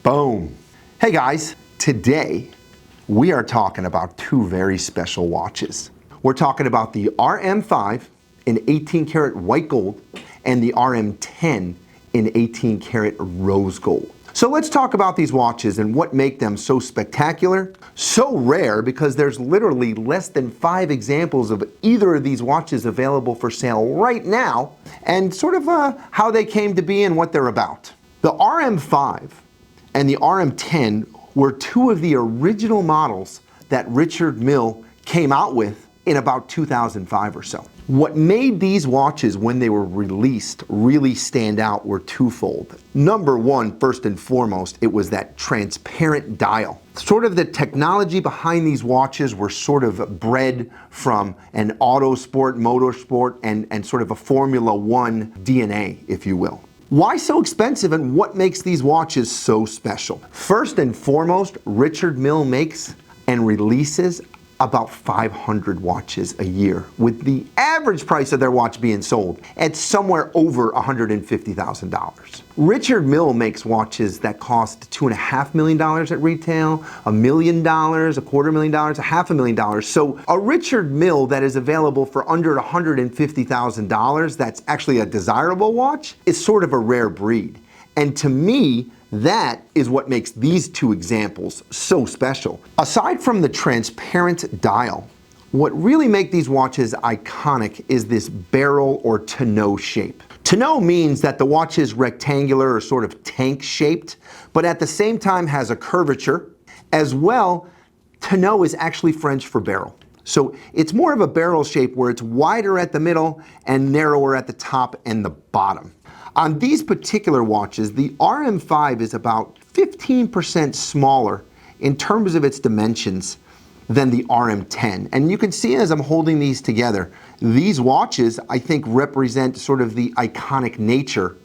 Boom. Hey guys, today we are talking about two very special watches. We're talking about the RM5 in 18 karat white gold and the RM10 in 18 karat rose gold. So let's talk about these watches and what make them so spectacular, so rare because there's literally less than 5 examples of either of these watches available for sale right now, and sort of how they came to be and what they're about. The RM5 and the RM10 were two of the original models that Richard Mille came out with in about 2005 or so. What made these watches when they were released really stand out were twofold. Number one, first and foremost, it was that transparent dial. Sort of the technology behind these watches were sort of bred from an auto sport, motorsport, and sort of a Formula One DNA, if you will. Why so expensive and what makes these watches so special? First and foremost, Richard Mille makes and releases about 500 watches a year, with the average price of their watch being sold at somewhere over $150,000. Richard Mille makes watches that cost $2.5 million at retail, $1 million, $250,000, $500,000. So a Richard Mille that is available for under $150,000, that's actually a desirable watch, is sort of a rare breed. And to me, that is what makes these two examples so special. Aside from the transparent dial, what really makes these watches iconic is this barrel or tonneau shape. Tonneau means that the watch is rectangular or sort of tank shaped, but at the same time has a curvature. As well, tonneau is actually French for barrel. So it's more of a barrel shape where it's wider at the middle and narrower at the top and the bottom. On these particular watches, the RM5 is about 15% smaller in terms of its dimensions than the RM10. And you can see as I'm holding these together, these watches I think represent sort of the iconic nature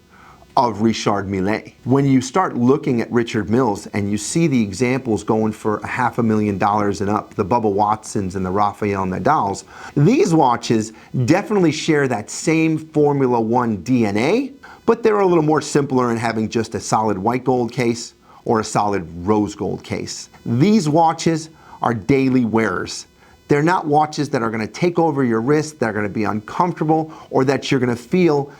of Richard Mille. When you start looking at Richard Mille's and you see the examples going for $500,000 and up, the Bubba Watsons and the Rafael Nadals, these watches definitely share that same Formula One DNA, but they're a little more simpler in having just a solid white gold case or a solid rose gold case. These watches are daily wearers. They're not watches that are going to take over your wrist, that are going to be uncomfortable, or that you're going to feel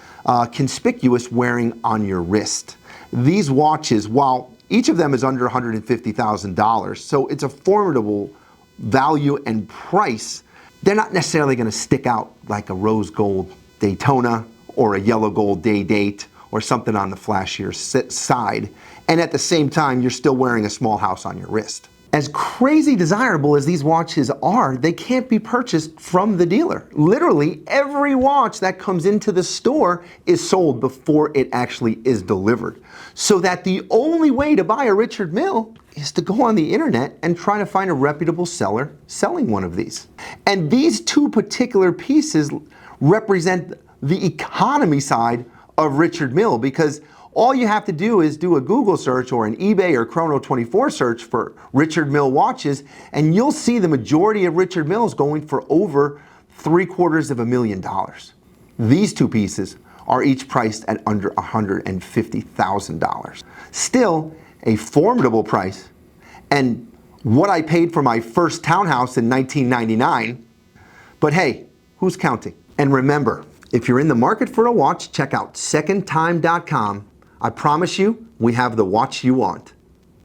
conspicuous wearing on your wrist. These watches, while each of them is under $150,000, so it's a formidable value and price, they're not necessarily going to stick out like a rose gold Daytona or a yellow gold day-date or something on the flashier side. And at the same time, you're still wearing a small house on your wrist. As crazy desirable as these watches are, they can't be purchased from the dealer. Literally, every watch that comes into the store is sold before it actually is delivered. So that the only way to buy a Richard Mille is to go on the internet and try to find a reputable seller selling one of these. And these two particular pieces represent the economy side of Richard Mille, because all you have to do is do a Google search or an eBay or Chrono24 search for Richard Mille watches, and you'll see the majority of Richard Mille's going for over $750,000. These two pieces are each priced at under $150,000. Still a formidable price, and what I paid for my first townhouse in 1999. But hey, who's counting? And remember, if you're in the market for a watch, check out secondtime.com. I promise you, we have the watch you want.